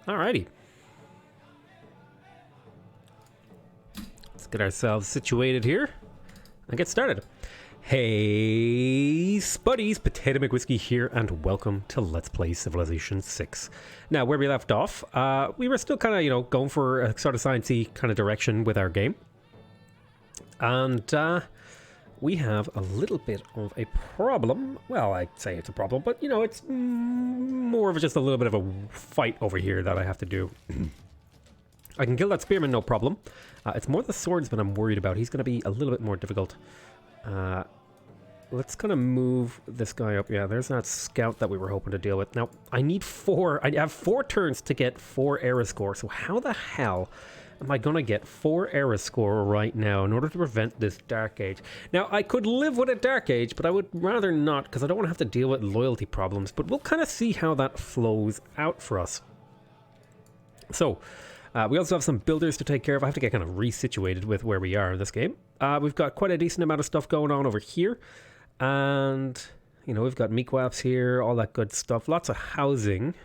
Alrighty. Let's get ourselves situated here and get started. Hey, Spuddies, PotatoMcWhiskey here, and welcome to Let's Play Civilization 6. Now, where we left off, we were still kind of, going for a sort of sciencey kind of direction with our game. And we have a little bit of a problem. Well, I'd say it's a problem, but, it's more of just a little bit of a fight over here that I have to do. I can kill that spearman, no problem. It's more the swordsman I'm worried about. He's going to be a little bit more difficult. Let's kind of move this guy up. Yeah, there's that scout that we were hoping to deal with. Now, I need 4. I have 4 turns to get 4 era score. So how the hell am I going to get 4 era score right now in order to prevent this Dark Age? Now, I could live with a Dark Age, but I would rather not because I don't want to have to deal with loyalty problems. But we'll kind of see how that flows out for us. So, we also have some builders to take care of. I have to get kind of resituated with where we are in this game. We've got quite a decent amount of stuff going on over here. And, we've got mequaps here, all that good stuff. Lots of housing.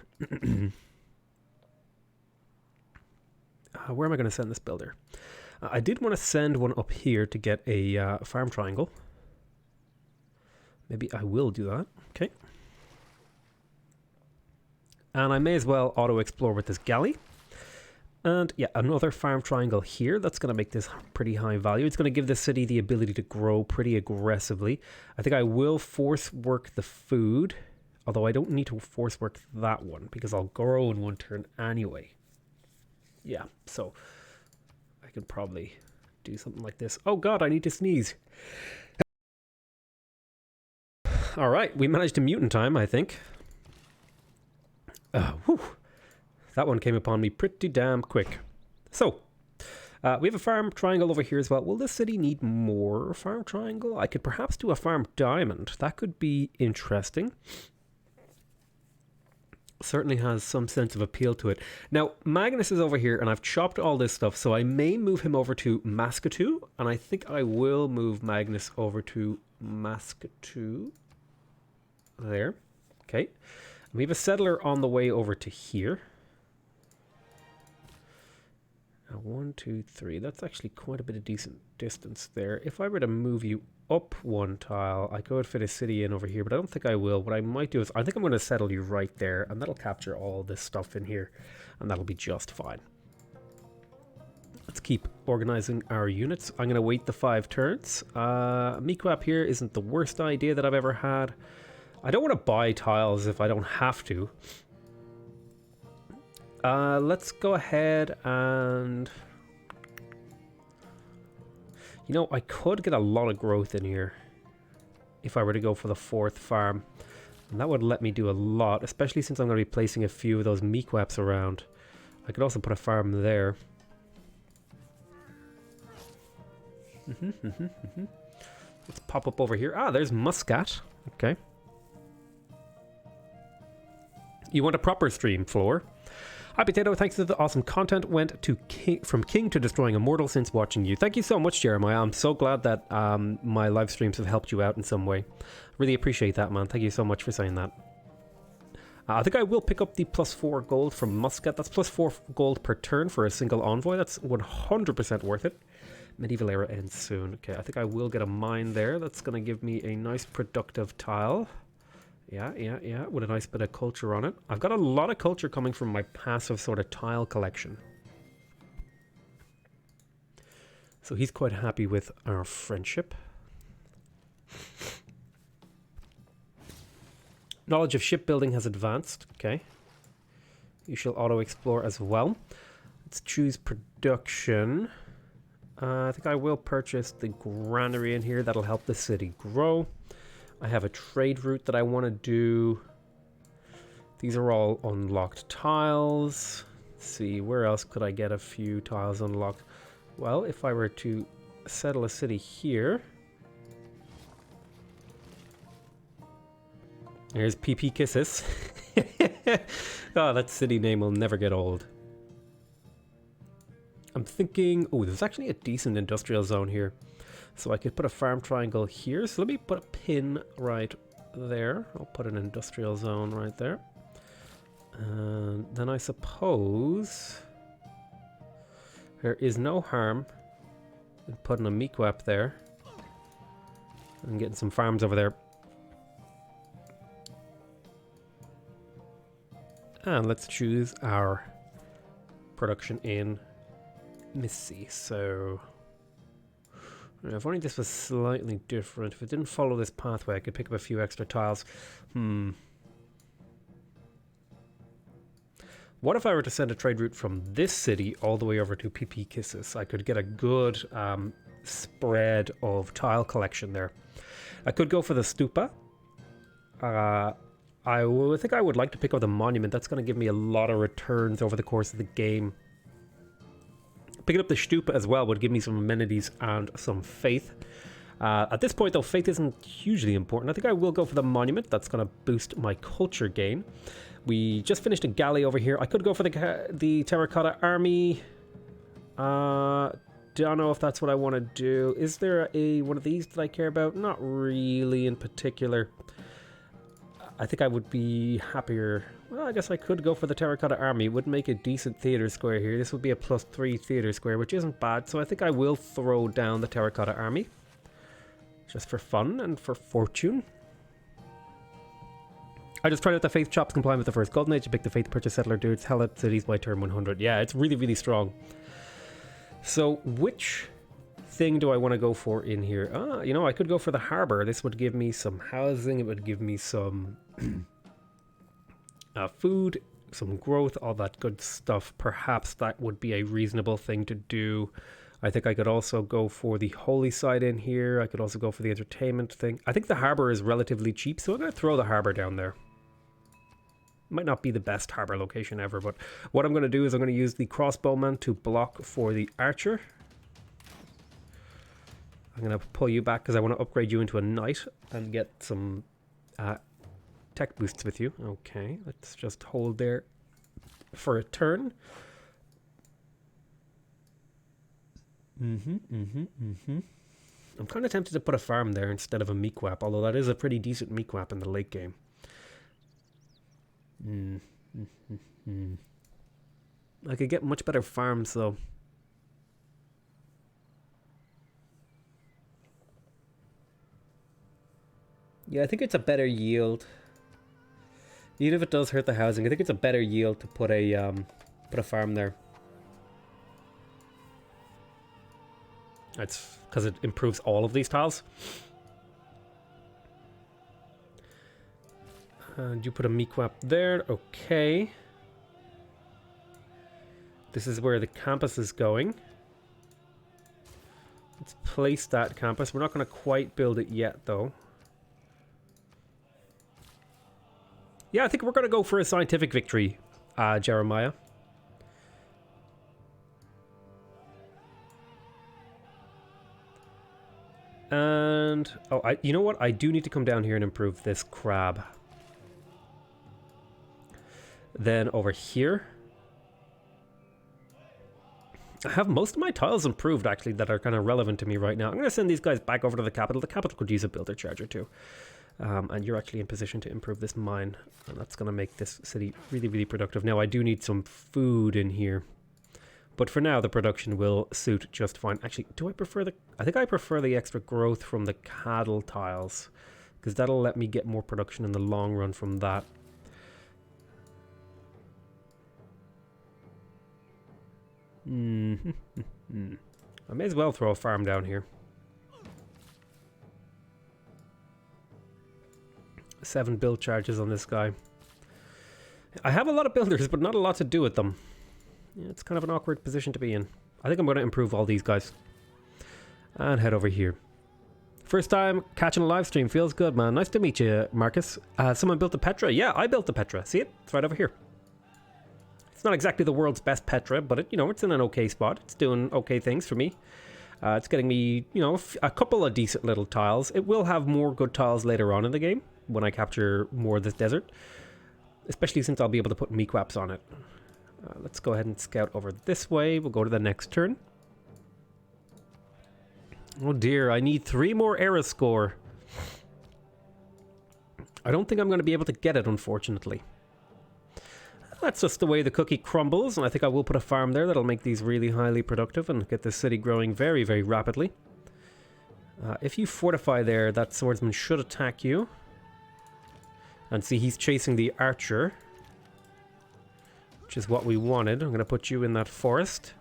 Where am I going to send this builder? I did want to send one up here to get a farm triangle. Maybe I will do that. Okay. And I may as well auto-explore with this galley. And yeah, another farm triangle here. That's going to make this pretty high value. It's going to give the city the ability to grow pretty aggressively. I think I will force work the food. Although I don't need to force work that one because I'll grow in one turn anyway. Yeah, so I could probably do something like this. Oh god, I need to sneeze. Alright, we managed to mute in time, I think. Whew. That one came upon me pretty damn quick. So, we have a farm triangle over here as well. Will this city need more farm triangle? I could perhaps do a farm diamond. That could be interesting. Certainly has some sense of appeal to it. Now, Magnus is over here, and I've chopped all this stuff, so I may move him over to Maskatu, and I think I will move Magnus over to Maskatu. There. Okay. And we have a settler on the way over to here. Now, 1, 2, 3. That's actually quite a bit of decent distance there. If I were to move you up one tile, I could fit a city in over here, but I don't think I will. What I might do is, I think I'm going to settle you right there, and that'll capture all this stuff in here, and that'll be just fine. Let's keep organizing our units. I'm going to wait the 5 turns. Mequap here isn't the worst idea that I've ever had. I don't want to buy tiles if I don't have to. Let's go ahead and... I could get a lot of growth in here if I were to go for the 4th farm. And that would let me do a lot, especially since I'm going to be placing a few of those mequaps around. I could also put a farm there. Let's pop up over here. Ah, there's Muscat. Okay. You want a proper stream, Floor? Hi Potato, thanks to the awesome content went to from King to Destroying Immortal since watching you. Thank you so much, Jeremiah. I'm so glad that my live streams have helped you out in some way. Really appreciate that, man. Thank you so much for saying that. I think I will pick up the +4 gold from Muscat. That's +4 gold per turn for a single envoy. That's 100% worth it. Medieval era ends soon. Okay, I think I will get a mine there. That's going to give me a nice productive tile. Yeah, with a nice bit of culture on it. I've got a lot of culture coming from my passive sort of tile collection. So he's quite happy with our friendship. Knowledge of shipbuilding has advanced. Okay. You shall auto-explore as well. Let's choose production. I think I will purchase the granary in here. That'll help the city grow. I have a trade route that I want to do. These are all unlocked tiles. Let's see, where else could I get a few tiles unlocked? Well, if I were to settle a city here. There's PP Kisses. Oh, that city name will never get old. I'm thinking, oh, there's actually a decent industrial zone here. So I could put a farm triangle here. So let me put a pin right there. I'll put an industrial zone right there. And then I suppose there is no harm in putting a mequap there and getting some farms over there. And let's choose our production in Missy. So if only this was slightly different. If it didn't follow this pathway, I could pick up a few extra tiles. What if I were to send a trade route from this city all the way over to PP Kisses? I could get a good spread of tile collection there. I could go for the stupa. I think I would like to pick up the monument. That's going to give me a lot of returns over the course of the game. Picking up the stupa as well would give me some amenities and some faith. At this point, though, faith isn't hugely important. I think I will go for the monument. That's going to boost my culture gain. We just finished a galley over here. I could go for the terracotta army. Don't know if that's what I want to do. Is there one of these that I care about? Not really in particular. I think I would be happier. Well, I guess I could go for the terracotta army. It would make a decent theater square here. This would be a +3 theater square, which isn't bad. So I think I will throw down the terracotta army. Just for fun and for fortune. I just tried out the Faith Chops compliant with the first Golden Age. You pick the Faith Purchase Settler dudes. Hell at cities by turn 100. Yeah, it's really, really strong. So which thing do I want to go for in here? You know, I could go for the harbor. This would give me some housing. It would give me some food, some growth, all that good stuff. Perhaps that would be a reasonable thing to do. I think I could also go for the holy side in here. I could also go for the entertainment thing. I think the harbor is relatively cheap, so I'm going to throw the harbor down there. Might not be the best harbor location ever, but what I'm going to do is I'm going to use the crossbowman to block for the archer. I'm going to pull you back because I want to upgrade you into a knight and get some tech boosts with you. Okay, let's just hold there for a turn. I'm kind of tempted to put a farm there instead of a mequap, although that is a pretty decent mequap in the late game. I could get much better farms though. Yeah, I think it's a better yield. Even if it does hurt the housing, I think it's a better yield to put a farm there. That's because it improves all of these tiles. And you put a mequap there. Okay. This is where the campus is going. Let's place that campus. We're not going to quite build it yet, though. Yeah, I think we're going to go for a scientific victory, Jeremiah. And, oh, you know what? I do need to come down here and improve this crab. Then over here, I have most of my tiles improved, actually, that are kind of relevant to me right now. I'm going to send these guys back over to the capital. The capital could use a builder charger too. And you're actually in position to improve this mine. And that's going to make this city really, really productive. Now, I do need some food in here. But for now, the production will suit just fine. Actually, do I prefer the... I think I prefer the extra growth from the cattle tiles, because that'll let me get more production in the long run from that. I may as well throw a farm down here. 7 build charges on this guy. I have a lot of builders, but not a lot to do with them. Yeah, it's kind of an awkward position to be in. I think I'm going to improve all these guys. And head over here. First time catching a live stream. Feels good, man. Nice to meet you, Marcus. Someone built the Petra. Yeah, I built the Petra. See it? It's right over here. It's not exactly the world's best Petra, but it, you know, it's in an okay spot. It's doing okay things for me. It's getting me, you know, a couple of decent little tiles. It will have more good tiles later on in the game when I capture more of this desert. Especially since I'll be able to put mequaps on it. Let's go ahead and scout over this way. We'll go to the next turn. Oh dear, I need 3 more era score. I don't think I'm going to be able to get it, unfortunately. That's just the way the cookie crumbles, and I think I will put a farm there that'll make these really highly productive and get this city growing very, very rapidly. If you fortify there, that swordsman should attack you. And see, he's chasing the archer, which is what we wanted. I'm going to put you in that forest.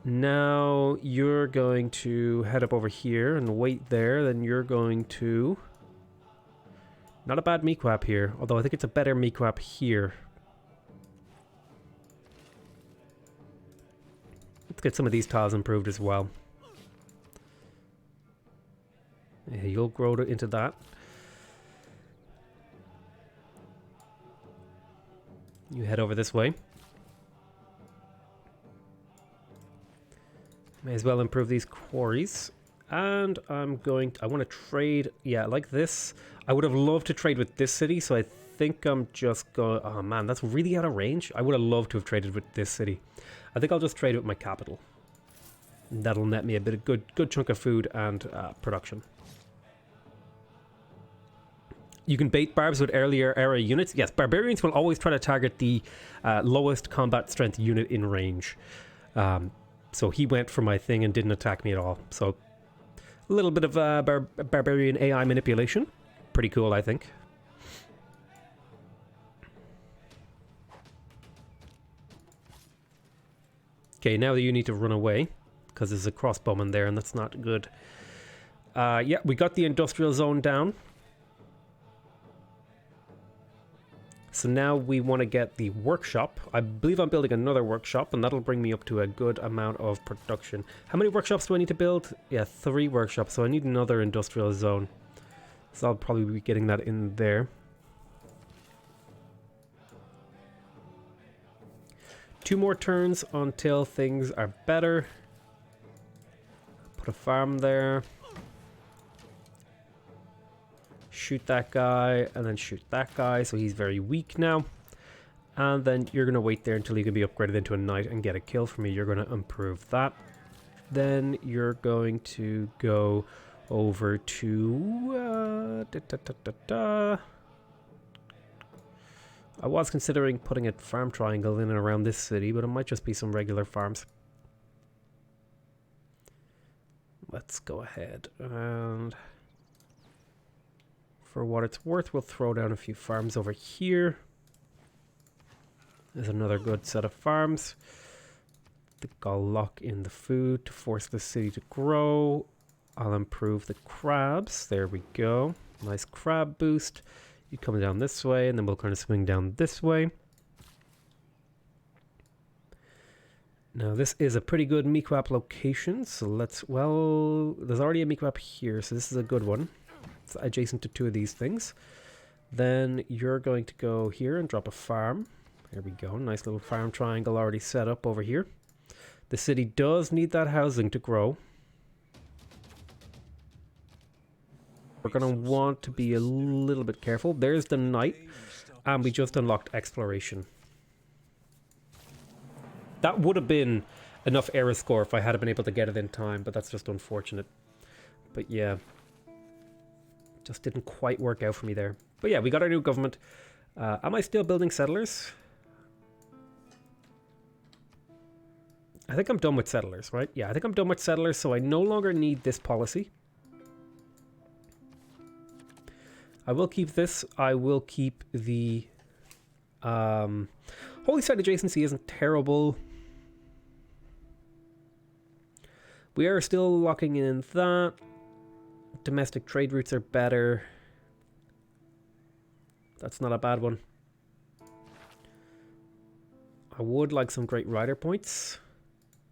Now you're going to head up over here and wait there. Then you're going to... Not a bad meatquap here, although I think it's a better meatquap here. Let's get some of these tiles improved as well. Yeah, you'll grow into that. You head over this way. May as well improve these quarries. And I want to trade, yeah, like this. I would have loved to trade with this city, so I think I'm just going... Oh man, that's really out of range. I would have loved to have traded with this city. I think I'll just trade with my capital. And that'll net me a bit of good chunk of food and production. You can bait barbs with earlier era units. Yes, barbarians will always try to target the lowest combat strength unit in range. So he went for my thing and didn't attack me at all. So a little bit of barbarian AI manipulation. Pretty cool, I think. Okay, now you need to run away because there's a crossbowman there and that's not good. Yeah, we got the industrial zone down. So now we want to get the workshop. I believe I'm building another workshop, and that'll bring me up to a good amount of production. How many workshops do I need to build? Yeah, 3 workshops, so I need another industrial zone. So I'll probably be getting that in there. 2 more turns until things are better. Put a farm there. Shoot that guy, and then shoot that guy, so he's very weak now. And then you're going to wait there until he can be upgraded into a knight and get a kill for me. You're going to improve that. Then you're going to go over to... I was considering putting a farm triangle in and around this city, but it might just be some regular farms. Let's go ahead and... For what it's worth, we'll throw down a few farms over here. There's another good set of farms. I think I'll lock in the food to force the city to grow. I'll improve the crabs. There we go. Nice crab boost. You come down this way, and then we'll kind of swing down this way. Now, this is a pretty good meatquap location, so let's... Well, there's already a meatquap here, so this is a good one. It's adjacent to 2 of these things. Then you're going to go here and drop a farm. There we go. Nice little farm triangle already set up over here. The city does need that housing to grow. We're going to want to be a little bit careful. There's the knight. And we just unlocked exploration. That would have been enough era score if I had been able to get it in time, but that's just unfortunate. But yeah. Just didn't quite work out for me there. But yeah, we got our new government. Am I still building settlers? I think I'm done with settlers, right? Yeah, I think I'm done with settlers, so I no longer need this policy. I will keep this. I will keep the... Holy Site adjacency isn't terrible. We are still locking in that. Domestic trade routes are better. That's not a bad one. I would like some great rider points.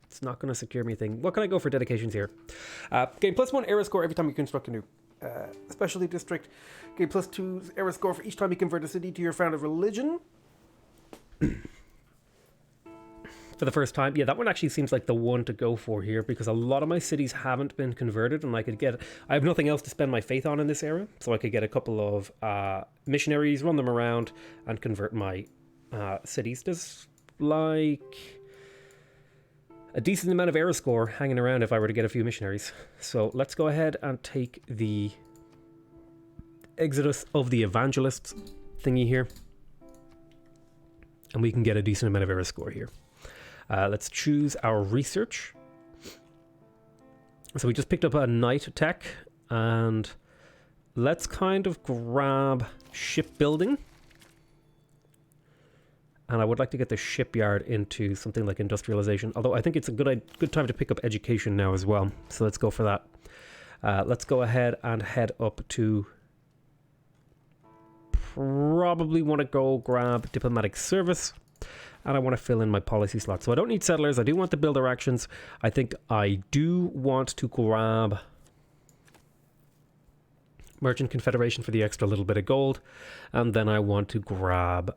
It's not going to secure me a thing. What can I go for dedications here? Gain +1 era score every time you construct a new specialty district. Gain +2 era score for each time you convert a city to your founded religion. For the first time. Yeah, that one actually seems like the one to go for here because a lot of my cities haven't been converted and I have nothing else to spend my faith on in this era, so I could get a couple of missionaries, run them around and convert my cities. There's like a decent amount of era score hanging around if I were to get a few missionaries. So let's go ahead and take the Exodus of the Evangelists thingy here. And we can get a decent amount of era score here. Let's choose our research. So we just picked up a night tech, and let's kind of grab shipbuilding. And I would like to get the shipyard into something like industrialization, although I think it's a good time to pick up education now as well. So let's go for that. Let's go ahead and head up to... Probably want to go grab diplomatic service, and I want to fill in my policy slot. So I don't need settlers. I do want the builder actions. I think I do want to grab Merchant Confederation for the extra little bit of gold, and then I want to grab...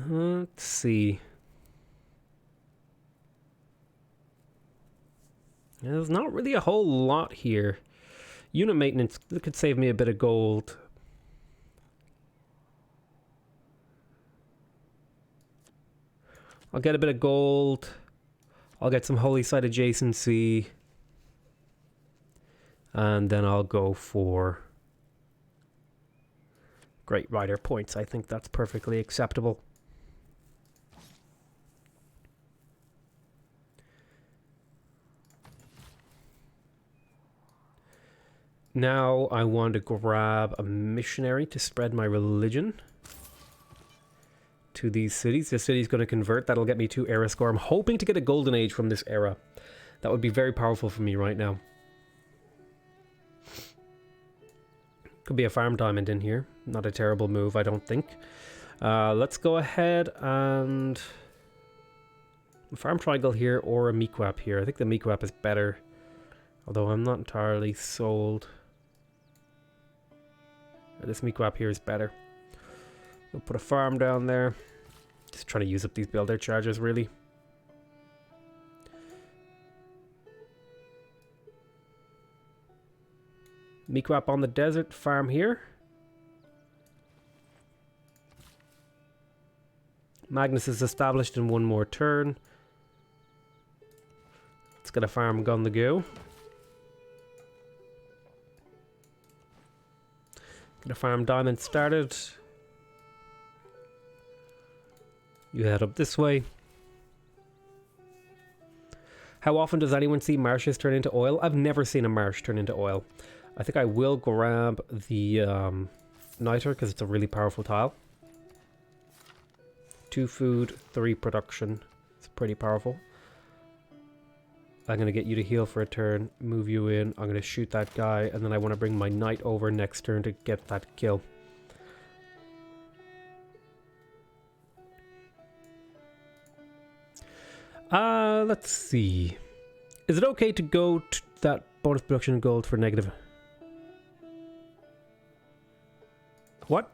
let's see. There's not really a whole lot here. Unit maintenance could save me a bit of gold. I'll get a bit of gold. I'll get some holy site adjacency. And then I'll go for Great Rider points. I think that's perfectly acceptable. Now I want to grab a missionary to spread my religion to these cities. This city's going to convert. That'll get me 2 era score. I'm hoping to get a golden age from this era. That would be very powerful for me right now. Could be a farm diamond in here. Not a terrible move, I don't think. Let's go ahead and... farm triangle here or a mequap here. I think the mequap is better. Although I'm not entirely sold. This mequap here is better. We'll put a farm down there. Just trying to use up these builder charges, really. Mequap on the desert, farm here. Magnus is established in 1 more turn. Let's get a farm gun to go. Get a farm diamond started. You head up this way. How often does anyone see marshes turn into oil? I've never seen a marsh turn into oil. I think I will grab the niter because it's a really powerful tile. 2 food, 3 production. It's pretty powerful. I'm going to get you to heal for a turn, move you in. I'm going to shoot that guy, and then I want to bring my knight over next turn to get that kill. Let's see. Is it okay to go to that bonus production gold for negative? What?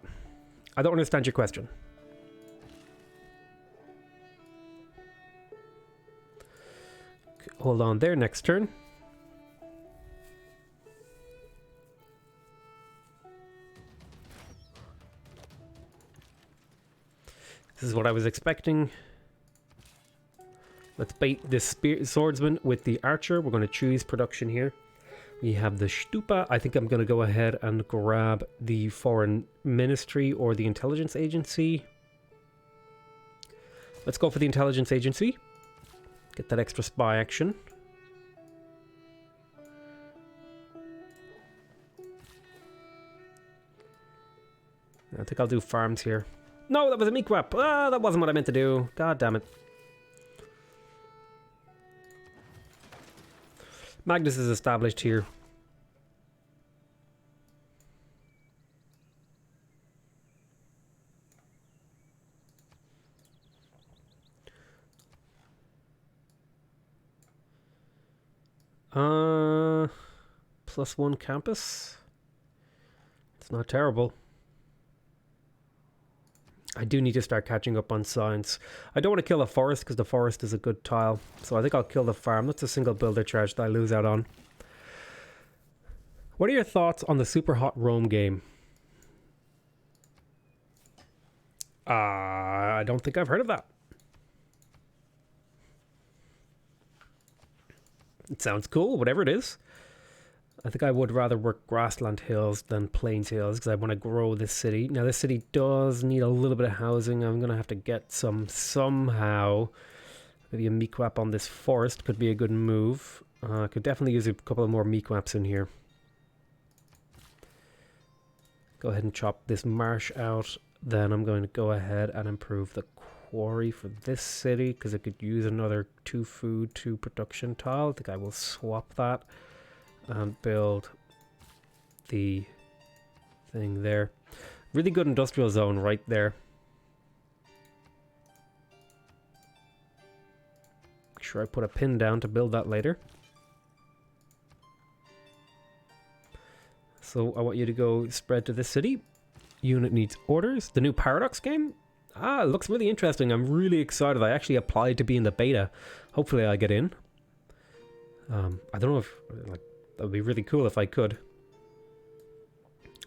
I don't understand your question. Hold on there, next turn. This is what I was expecting. Let's bait this swordsman with the archer. We're going to choose production here. We have the stupa. I think I'm going to go ahead and grab the foreign ministry or the intelligence agency. Let's go for the intelligence agency. Get that extra spy action. I think I'll do farms here. No, that was a mequap. Ah, that wasn't what I meant to do. God damn it. Magnus is established here. +1 campus. It's not terrible. I do need to start catching up on science. I don't want to kill the forest because the forest is a good tile. So I think I'll kill the farm. That's a single builder charge that I lose out on. What are your thoughts on the Super Hot Rome game? I don't think I've heard of that. It sounds cool, whatever it is. I think I would rather work grassland hills than plains hills because I want to grow this city. Now, this city does need a little bit of housing. I'm going to have to get some somehow. Maybe a meatquap on this forest could be a good move. I could definitely use a couple of more meatquaps in here. Go ahead and chop this marsh out. Then I'm going to go ahead and improve the quarry for this city because it could use another 2 food, 2 production tile. I think I will swap that and build the thing there. Really good industrial zone right there. Make sure I put a pin down to build that later. So I want you to go spread to this city. Unit needs orders. The new Paradox game? Ah, it looks really interesting. I'm really excited. I actually applied to be in the beta. Hopefully I get in. I don't know if... like, that would be really cool if I could.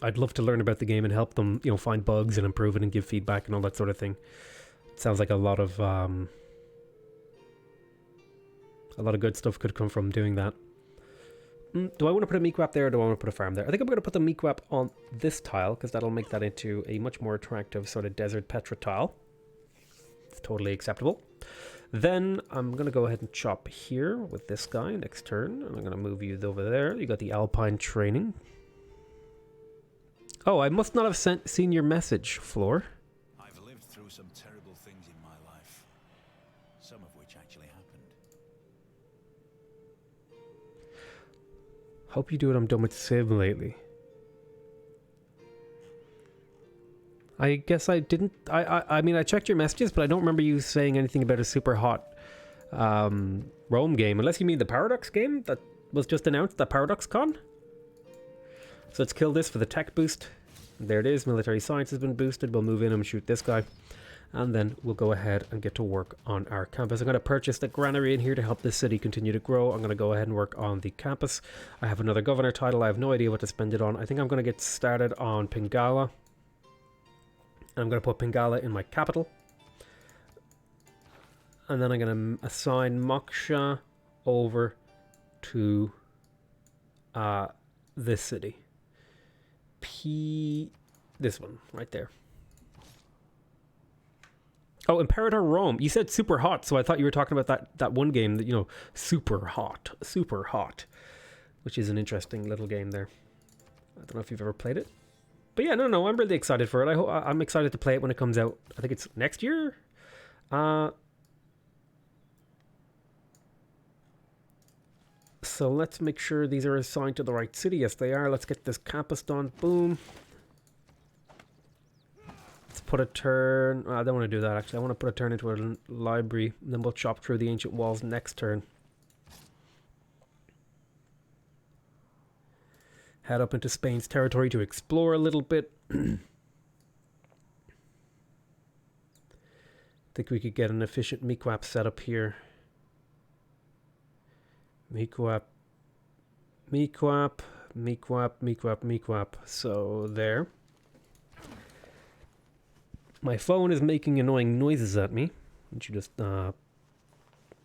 I'd love to learn about the game and help them, you know, find bugs and improve it and give feedback and all that sort of thing. It sounds like a lot of good stuff could come from doing that. Do I want to put a meatquap there or do I want to put a farm there? I think I'm going to put the meatquap on this tile because that'll make that into a much more attractive sort of desert petra tile. It's totally acceptable. Then I'm going to go ahead and chop here with this guy next turn. And I'm going to move you over there. You got the Alpine training. Oh, I must not have seen your message, Floor. I've lived through some terrible things in my life. Some of which actually happened. Hope you do what I'm done with Sid lately. I guess I didn't... I mean, I checked your messages, but I don't remember you saying anything about a super hot Rome game. Unless you mean the Paradox game that was just announced, the Paradox Con. So let's kill this for the tech boost. There it is. Military science has been boosted. We'll move in and shoot this guy. And then we'll go ahead and get to work on our campus. I'm going to purchase the granary in here to help this city continue to grow. I'm going to go ahead and work on the campus. I have another governor title. I have no idea what to spend it on. I think I'm going to get started on Pingala. I'm going to put Pingala in my capital. And then I'm going to assign Moksha over to this city. This one, right there. Oh, Imperator Rome. You said super hot, so I thought you were talking about that one game that, you know, super hot, which is an interesting little game there. I don't know if you've ever played it. But yeah, no, I'm really excited for it. I'm excited to play it when it comes out. I think it's next year. So let's make sure these are assigned to the right city. Yes, they are. Let's get this campus done. Boom. Let's put a turn. I don't want to do that, actually. I want to put a turn into a library. And then we'll chop through the ancient walls next turn. Head up into Spain's territory to explore a little bit. Think we could get an efficient meatquap set up here. Meatquap. So there. My phone is making annoying noises at me. Why don't you just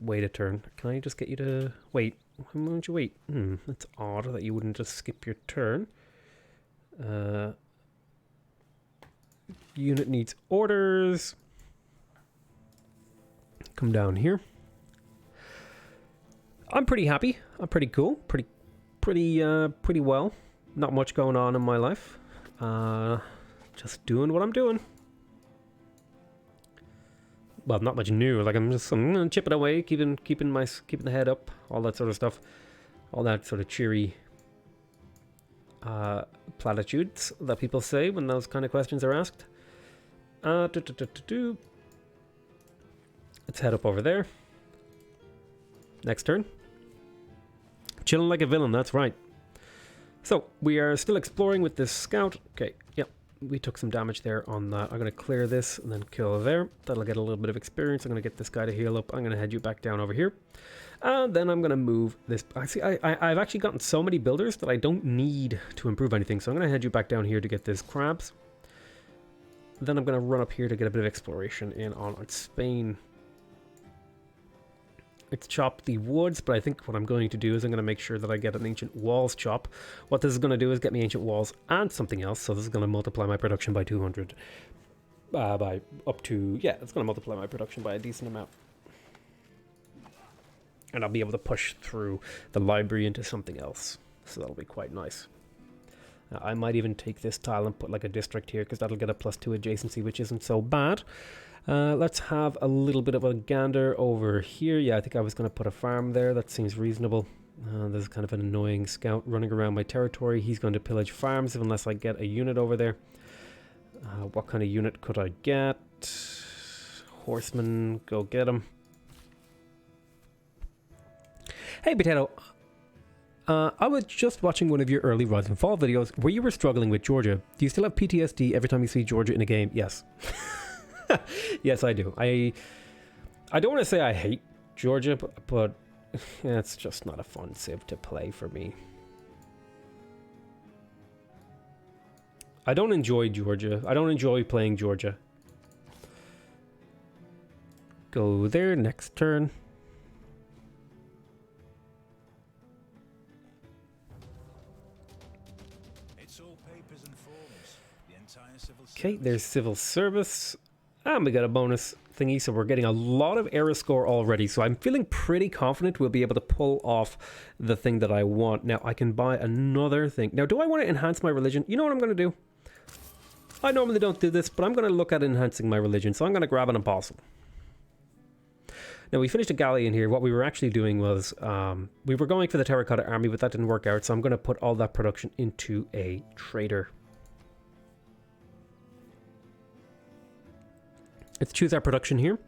wait a turn? Can I just get you to wait? Why won't you wait? That's odd that you wouldn't just skip your turn. Unit needs orders. Come down here. I'm pretty happy. I'm pretty cool. Pretty well. Not much going on in my life. Just doing what I'm doing. Well, not much new. Like I'm chipping away, keeping the head up, all that sort of stuff, all that sort of cheery platitudes that people say when those kind of questions are asked. Let's head up over there. Next turn. Chilling like a villain. That's right. So we are still exploring with this scout. Okay. Yep. We took some damage there on that. I'm going to clear this and then kill there. That'll get a little bit of experience. I'm going to get this guy to heal up. I'm going to head you back down over here. And then I'm going to move this. I've actually gotten so many builders that I don't need to improve anything. So I'm going to head you back down here to get this crabs. Then I'm going to run up here to get a bit of exploration in on Spain. It's chop the woods, but I think what I'm going to do is I'm going to make sure that I get an ancient walls chop. What this is going to do is get me ancient walls and something else. So this is going to multiply my production by 200. By up to, yeah, it's going to multiply my production by a decent amount. And I'll be able to push through the library into something else. So that'll be quite nice. I might even take this tile and put like a district here, because that'll get a +2 adjacency, which isn't so bad. Let's have a little bit of a gander over here. Yeah, I think I was going to put a farm there. That seems reasonable. There's kind of an annoying scout running around my territory. He's going to pillage farms unless I get a unit over there. What kind of unit could I get? Horseman, go get him. Hey, Potato. I was just watching one of your early Rise and Fall videos where you were struggling with Georgia. Do you still have PTSD every time you see Georgia in a game? Yes. Yes, I do. I don't want to say I hate Georgia, but yeah, it's just not a fun civ to play for me. I don't enjoy Georgia. I don't enjoy playing Georgia. Go there, next turn. It's all papers and forms. The entire civil service. Okay, there's civil service. And we got a bonus thingy, so we're getting a lot of era score already. So I'm feeling pretty confident we'll be able to pull off the thing that I want. Now, I can buy another thing. Now, do I want to enhance my religion? You know what I'm going to do? I normally don't do this, but I'm going to look at enhancing my religion. So I'm going to grab an apostle. Now, we finished a galleon here. What we were actually doing was we were going for the terracotta army, but that didn't work out. So I'm going to put all that production into a trader. Let's choose our production here.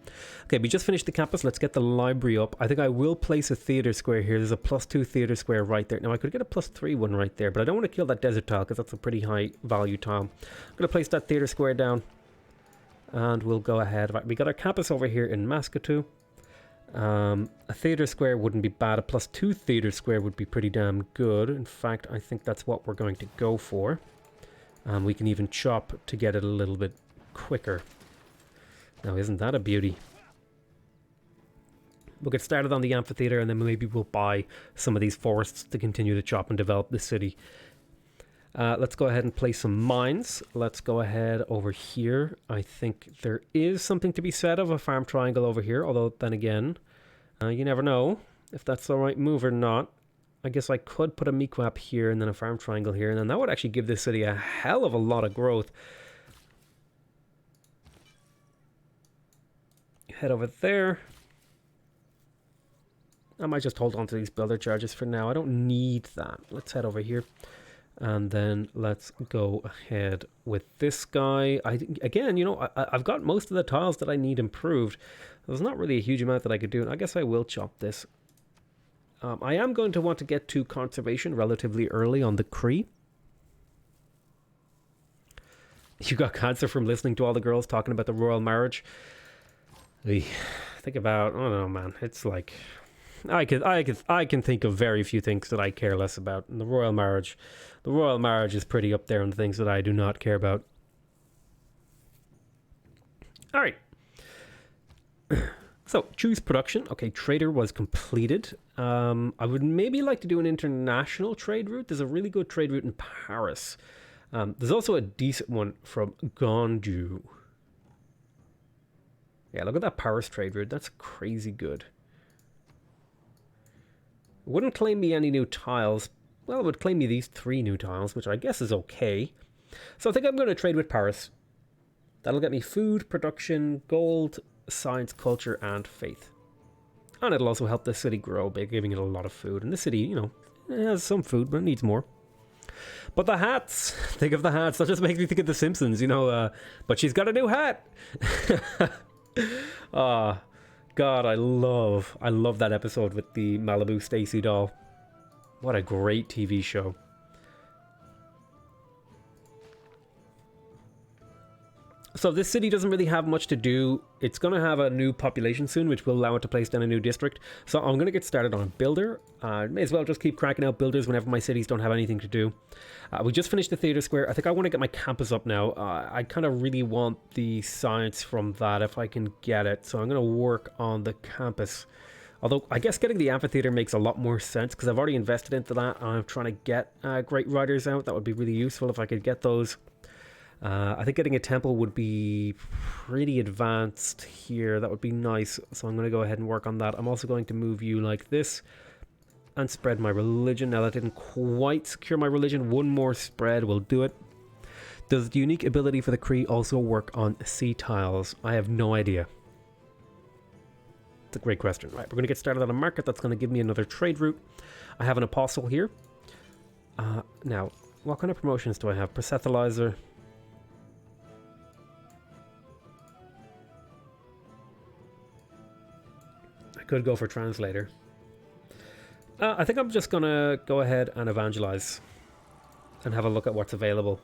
Okay, we just finished the campus. Let's get the library up. I think I will place a theater square here. There's a +2 theater square right there. Now, I could get a +3 one right there, but I don't want to kill that desert tile because that's a pretty high value tile. I'm going to place that theater square down. And we'll go ahead. Right, we got our campus over here in Mascatu. A theater square wouldn't be bad. A +2 theater square would be pretty damn good. In fact, I think that's what we're going to go for. We can even chop to get it a little bit quicker. Now, isn't that a beauty? We'll get started on the amphitheater, and then maybe we'll buy some of these forests to continue to chop and develop the city. Let's go ahead and place some mines. Let's go ahead over here. I think there is something to be said of a farm triangle over here, although then again, you never know if that's the right move or not. I guess I could put a mequap here and then a farm triangle here, and then that would actually give this city a hell of a lot of growth. Head over there. I might just hold on to these builder charges for now. I don't need that. Let's head over here. And then let's go ahead with this guy. Again, you know, I've got most of the tiles that I need improved. There's not really a huge amount that I could do. And I guess I will chop this. I am going to want to get to conservation relatively early on the Cree. You got cancer from listening to all the girls talking about the royal marriage. Think about, I don't know, man. It's like I can think of very few things that I care less about. And the royal marriage is pretty up there on the things that I do not care about. All right. So choose production. Okay, trader was completed. I would maybe like to do an international trade route. There's a really good trade route in Paris. There's also a decent one from Gondu. Yeah, look at that Paris trade route. That's crazy good. It wouldn't claim me any new tiles. Well, it would claim me these 3 new tiles, which I guess is okay. So I think I'm going to trade with Paris. That'll get me food, production, gold, science, culture, and faith. And it'll also help the city grow by giving it a lot of food. And the city, you know, it has some food, but it needs more. But the hats, think of the hats. That just makes me think of The Simpsons, you know. But she's got a new hat. God, I love that episode with the Malibu Stacy doll. What a great TV show. So this city doesn't really have much to do. It's going to have a new population soon, which will allow it to place down a new district. So I'm going to get started on a builder. May as well just keep cracking out builders whenever my cities don't have anything to do. We just finished the theater square. I think I want to get my campus up now. I kind of really want the science from that if I can get it. So I'm going to work on the campus Although, I guess getting the amphitheater makes a lot more sense, because I've already invested into that, and I'm trying to get great riders out. That would be really useful if I could get those. I think getting a temple would be pretty advanced here. That would be nice, so I'm going to go ahead and work on that. I'm also going to move you like this, and spread my religion. Now, that didn't quite secure my religion. One more spread will do it. Does the unique ability for the Cree also work on sea tiles? I have no idea. It's a great question. Right, we're going to get started on a market. That's going to give me another trade route. I have an apostle here. Now, what kind of promotions do I have? Perceptualizer. I could go for translator. I think I'm just going to go ahead and evangelize and have a look at what's available.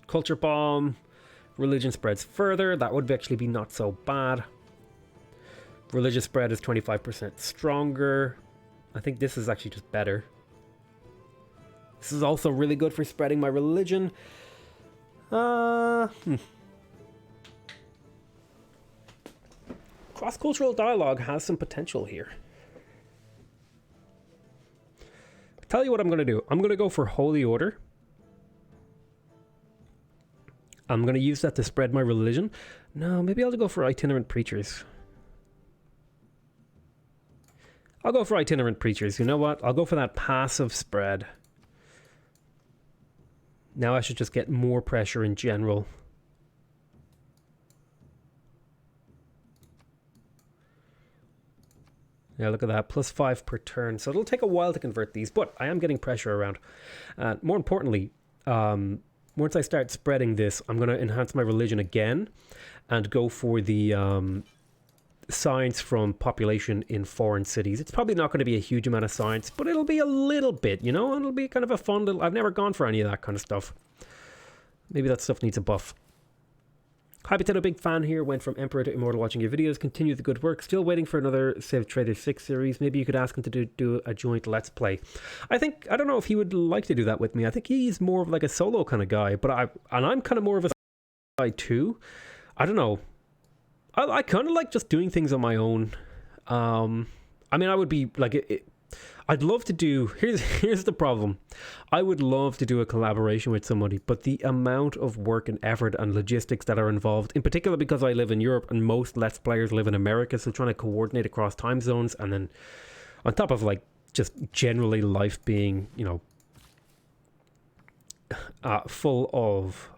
Culture bomb. Religion spreads further. That would actually be not so bad. Religious spread is 25% stronger. I think this is actually just better. This is also really good for spreading my religion. Cross-cultural dialogue has some potential here. I'll tell you what I'm going to do. I'm going to go for Holy Order. I'm going to use that to spread my religion. No, maybe I'll go for itinerant preachers. I'll go for itinerant preachers. You know what? I'll go for that passive spread. Now I should just get more pressure in general. Yeah, look at that. +5 per turn. So it'll take a while to convert these, but I am getting pressure around. More importantly, once I start spreading this, I'm going to enhance my religion again and go for the science from population in foreign cities. It's probably not going to be a huge amount of science, but it'll be a little bit, you know? It'll be kind of a fun little... I've never gone for any of that kind of stuff. Maybe that stuff needs a buff. Hi Potato, big fan here. Went from Emperor to Immortal watching your videos. Continue the good work. Still waiting for another Civ Trader 6 series. Maybe you could ask him to do a joint Let's Play. I don't know if he would like to do that with me. I think he's more of like a solo kind of guy, but I'm kind of more of a guy too. I don't know. I kind of like just doing things on my own. I mean, I would be like... I'd love to do... Here's the problem. I would love to do a collaboration with somebody, but the amount of work and effort and logistics that are involved, in particular because I live in Europe and most Let's Players live in America, so trying to coordinate across time zones, and then on top of like just generally life being, you know, full of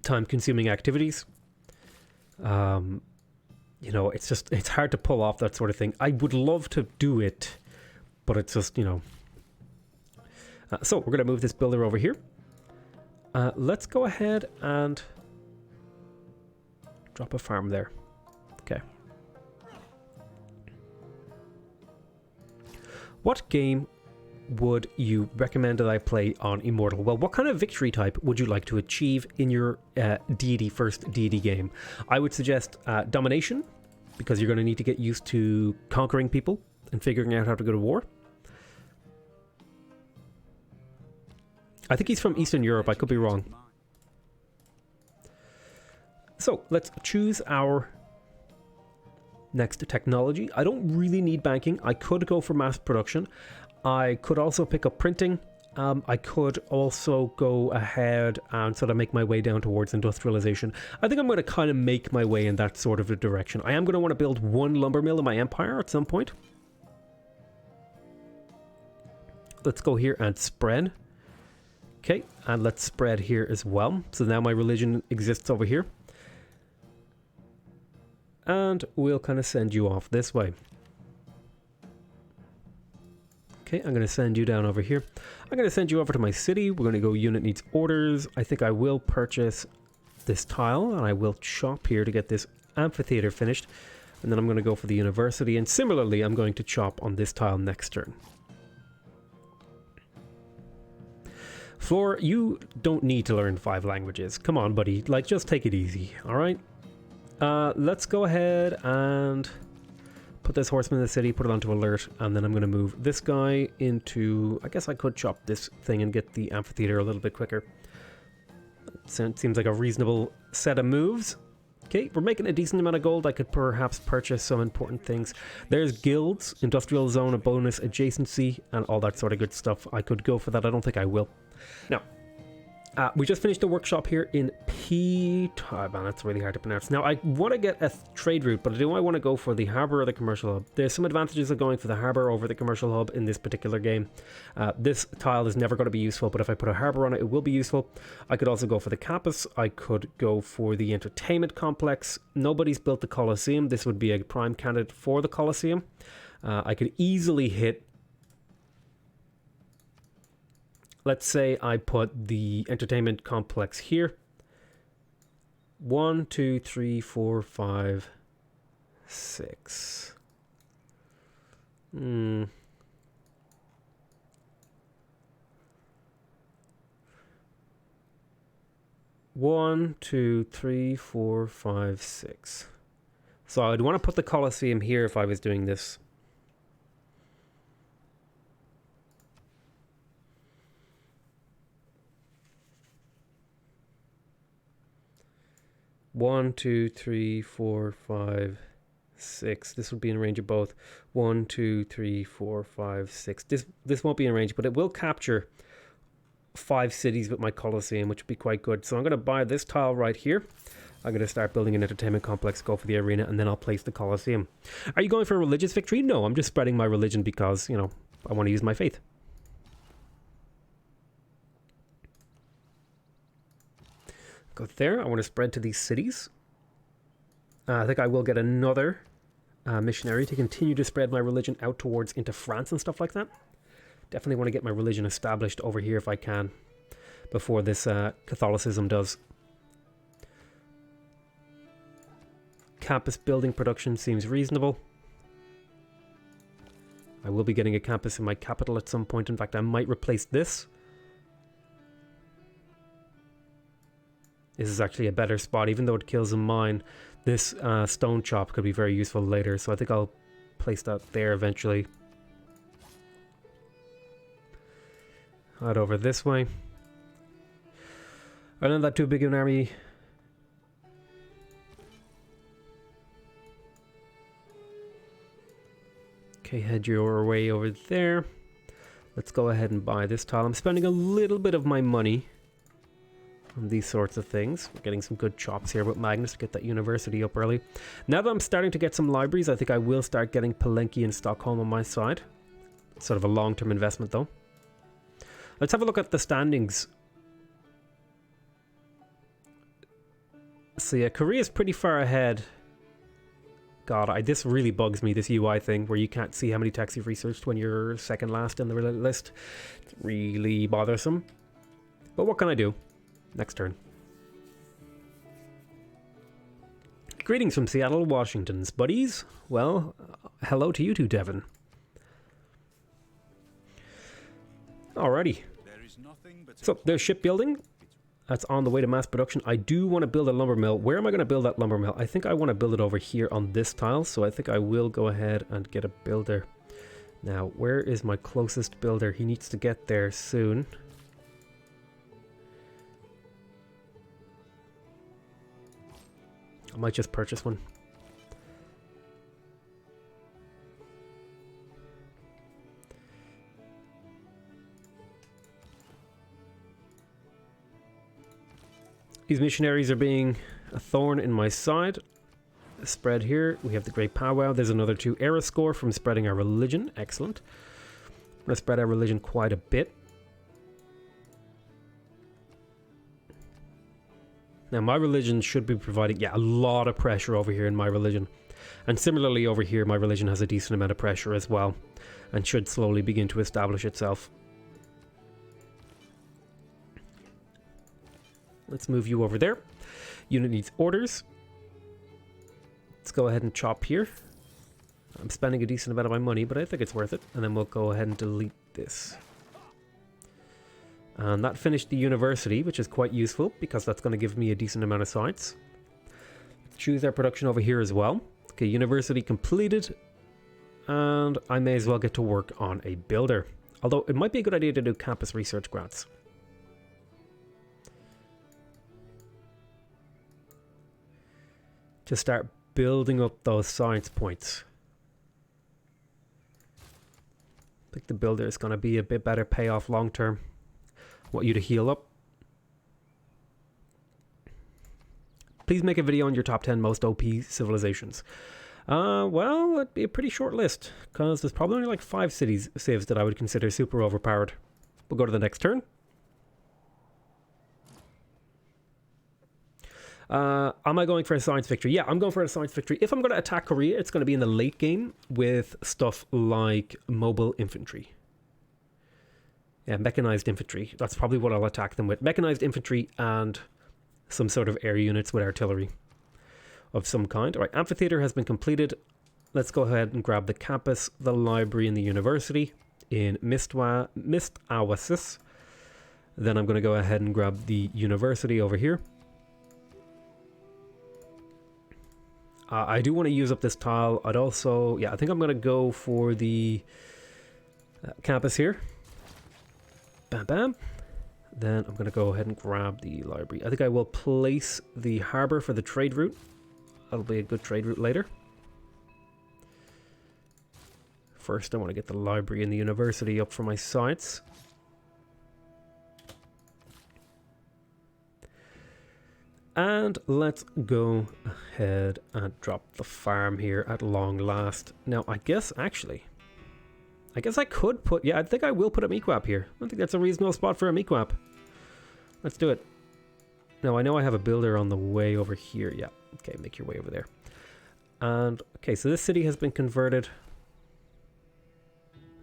time-consuming activities, you know, it's hard to pull off that sort of thing. I would love to do it, but it's just, you know. So we're going to move this builder over here. Let's go ahead and drop a farm there. Okay. What game would you recommend that I play on Immortal? Well, what kind of victory type would you like to achieve in your first deity game? I would suggest Domination, because you're going to need to get used to conquering people and figuring out how to go to war. I think he's from Eastern Europe. I could be wrong. So let's choose our next technology. I don't really need banking. I could go for mass production. I could also pick up printing. I could also go ahead and sort of make my way down towards industrialization. I think I'm going to kind of make my way in that sort of a direction. I am going to want to build one lumber mill in my empire at some point. Let's go here and spread. Okay, and let's spread here as well. So now my religion exists over here. And we'll kind of send you off this way. Okay, I'm going to send you down over here. I'm going to send you over to my city. We're going to go unit needs orders. I think I will purchase this tile, and I will chop here to get this amphitheater finished. And then I'm going to go for the university. And similarly, I'm going to chop on this tile next turn. Floor, you don't need to learn 5 languages. Come on, buddy. Like, just take it easy, all right? Let's go ahead and put this horseman in the city, put it onto alert, and then I'm going to move this guy into... I guess I could chop this thing and get the amphitheater a little bit quicker. Seems like a reasonable set of moves. Okay, we're making a decent amount of gold. I could perhaps purchase some important things. There's guilds, industrial zone, a bonus, adjacency, and all that sort of good stuff. I could go for that. I don't think I will. Now, we just finished the workshop here in man, that's really hard to pronounce. Now, I want to get a trade route, but do I want to go for the harbour or the commercial hub? There's some advantages of going for the harbour over the commercial hub in this particular game. This tile is never going to be useful, but if I put a harbour on it, it will be useful. I could also go for the campus. I could go for the entertainment complex. Nobody's built the Colosseum. This would be a prime candidate for the Colosseum. I could easily hit... Let's say I put the entertainment complex here. 1, 2, 3, 4, 5, 6. 1, 2, 3, 4, 5, 6. So I'd want to put the Colosseum here if I was doing this. One, 2, 3, 4, 5, 6. This would be in range of both. 1, 2, 3, 4, 5, 6. This won't be in range, but it will capture 5 cities with my Colosseum, which would be quite good. So I'm going to buy this tile right here. I'm going to start building an entertainment complex, go for the arena, and then I'll place the Colosseum. Are you going for a religious victory? No, I'm just spreading my religion because, you know, I want to use my faith. Go there. I want to spread to these cities. I think I will get another missionary to continue to spread my religion out towards into France and stuff like that. Definitely want to get my religion established over here if I can before this Catholicism does. Campus building production seems reasonable. I will be getting a campus in my capital at some point. In fact, I might replace this. This is actually a better spot, even though it kills a mine. This stone chop could be very useful later, so I think I'll place that there eventually. Head over this way. I don't have that too big of an army. Okay, head your way over there. Let's go ahead and buy this tile. I'm spending a little bit of my money on these sorts of things. We're getting some good chops here with Magnus to get that university up early. Now that I'm starting to get some libraries, I think I will start getting Palenque and Stockholm on my side. Sort of a long-term investment though. Let's have a look at the standings. So yeah, Korea's pretty far ahead. God, this really bugs me, this UI thing, where you can't see how many techs you've researched when you're second last in the list. It's really bothersome. But what can I do? Next turn. Greetings from Seattle, Washington's buddies. Well, hello to you too, Devon. Alrighty. So there's shipbuilding. That's on the way to mass production. I do want to build a lumber mill. Where am I going to build that lumber mill? I think I want to build it over here on this tile. So I think I will go ahead and get a builder. Now, where is my closest builder? He needs to get there soon. I might just purchase one. These missionaries are being a thorn in my side. Spread here. We have the Great Powwow. There's another 2 era score from spreading our religion. Excellent. I'm going to spread our religion quite a bit. Now, my religion should be providing, a lot of pressure over here in my religion. And similarly over here, my religion has a decent amount of pressure as well. And should slowly begin to establish itself. Let's move you over there. Unit needs orders. Let's go ahead and chop here. I'm spending a decent amount of my money, but I think it's worth it. And then we'll go ahead and delete this. And that finished the university, which is quite useful because that's going to give me a decent amount of sites. Choose our production over here as well. Okay, university completed. And I may as well get to work on a builder. Although it might be a good idea to do campus research grants. to start building up those science points. I think the builder is going to be a bit better payoff long term. I want you to heal up. Please make a video on your top 10 most OP civilizations. Well, it'd be a pretty short list, because there's probably only like 5 cities saves that I would consider super overpowered. We'll go to the next turn. Am I going for a science victory? Yeah, I'm going for a science victory. If I'm going to attack Korea, it's going to be in the late game with stuff like mobile infantry. Yeah, mechanized infantry. That's probably what I'll attack them with. Mechanized infantry and some sort of air units with artillery of some kind. All right, amphitheater has been completed. Let's go ahead and grab the campus, the library, and the university in Mist Oasis. Then I'm going to go ahead and grab the university over here. I do want to use up this tile. I'd also, yeah, I think I'm going to go for the campus here. Bam, bam. Then I'm going to go ahead and grab the library. I think I will place the harbor for the trade route. That'll be a good trade route later. First, I want to get the library and the university up for my sites. And let's go ahead and drop the farm here at long last. Now, I guess I could put, yeah, I think I will put a Mequap here. I think that's a reasonable spot for a Mequap. Let's do it. Now, I know I have a builder on the way over here. Yeah, okay, make your way over there. And, okay, so this city has been converted.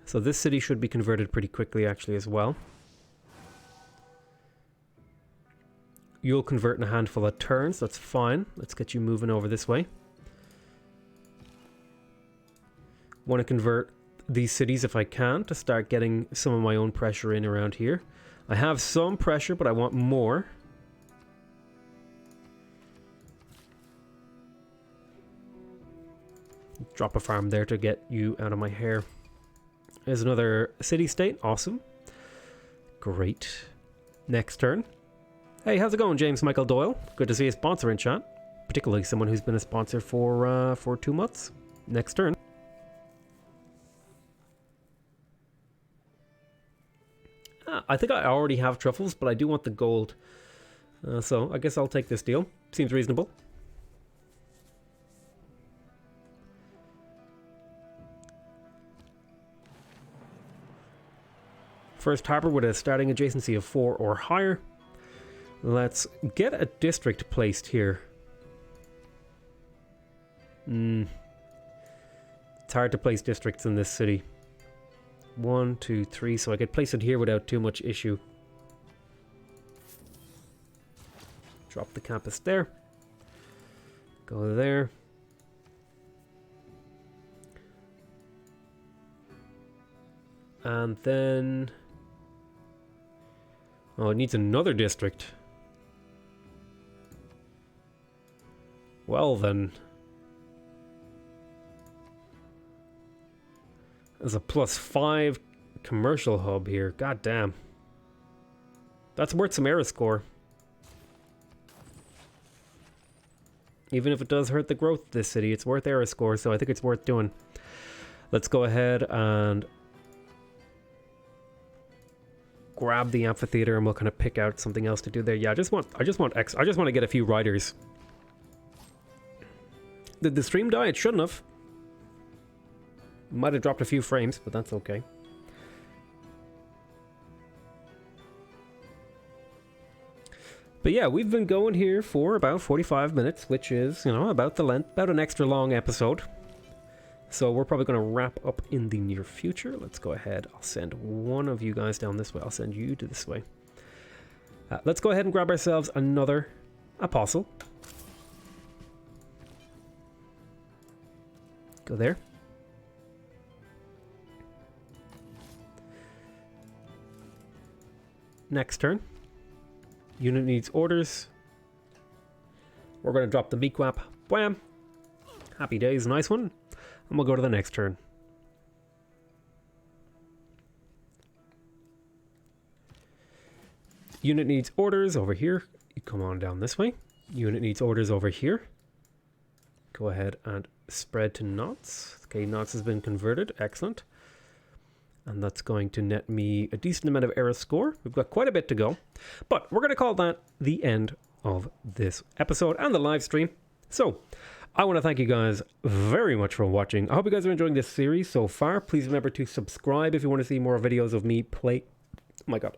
So this city should be converted pretty quickly, actually, as well. You'll convert in a handful of turns. That's fine. Let's get you moving over this way. Want to convert these cities if I can to start getting some of my own pressure in around here. I have some pressure, but I want more. Drop a farm there to get you out of my hair. There's another city-state. Awesome. Great. Next turn. Hey, how's it going, James Michael Doyle? Good to see a sponsor in chat. Particularly someone who's been a sponsor for 2 months. Next turn. I think I already have truffles, but I do want the gold. So I guess I'll take this deal. Seems reasonable. First harbor with a starting adjacency of 4 or higher. Let's get a district placed here. It's hard to place districts in this city. 1, 2, 3, so I could place it here without too much issue. Drop the campus there. Go there. And then... oh, it needs another district. Well then. There's a +5 commercial hub here. God damn. That's worth some era score. Even if it does hurt the growth of this city, it's worth era score, so I think it's worth doing. Let's go ahead and grab the amphitheater and we'll kind of pick out something else to do there. Yeah, I just want to get a few riders. Did the stream die? It shouldn't have. Might have dropped a few frames, but that's okay. But yeah, we've been going here for about 45 minutes, which is, you know, about the length, about an extra long episode. So we're probably going to wrap up in the near future. Let's go ahead. I'll send one of you guys down this way. I'll send you to this way. Let's go ahead and grab ourselves another apostle. Go there. Next turn. Unit needs orders. We're going to drop the Mequap. Wham! Happy days, nice one. And we'll go to the next turn. Unit needs orders over here. You come on down this way. Unit needs orders over here. go ahead and spread to knots. Okay, knots has been converted. Excellent. And that's going to net me a decent amount of error score. We've got quite a bit to go. But we're going to call that the end of this episode and the live stream. So, I want to thank you guys very much for watching. I hope you guys are enjoying this series so far. Please remember to subscribe if you want to see more videos of me play... Oh my god.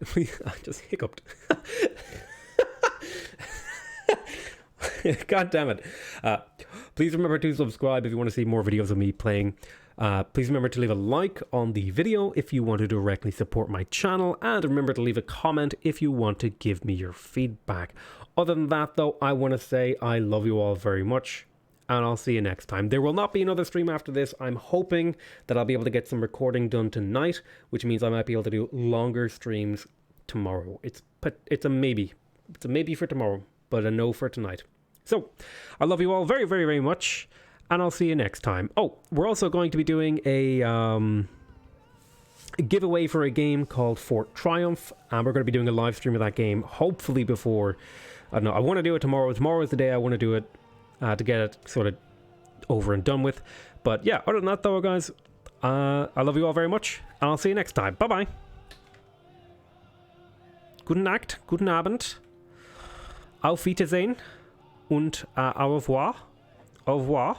Please, I just hiccuped. God damn it. Please remember to subscribe if you want to see more videos of me playing. Please remember to leave a like on the video if you want to directly support my channel, and remember to leave a comment if you want to give me your feedback. Other than that though, I want to say I love you all very much, and I'll see you next time. There will not be another stream after this. I'm hoping that I'll be able to get some recording done tonight, which means I might be able to do longer streams tomorrow. It's a maybe. It's a maybe for tomorrow, but a no for tonight. So, I love you all very, very, very much, and I'll see you next time. Oh, we're also going to be doing a giveaway for a game called Fort Triumph, and we're going to be doing a live stream of that game, hopefully before... I don't know, I want to do it tomorrow. Tomorrow is the day I want to do it, to get it sort of over and done with. But yeah, other than that though, guys, I love you all very much, and I'll see you next time. Bye-bye. Guten Nacht, guten Abend, auf Wiedersehen und au revoir. Au revoir.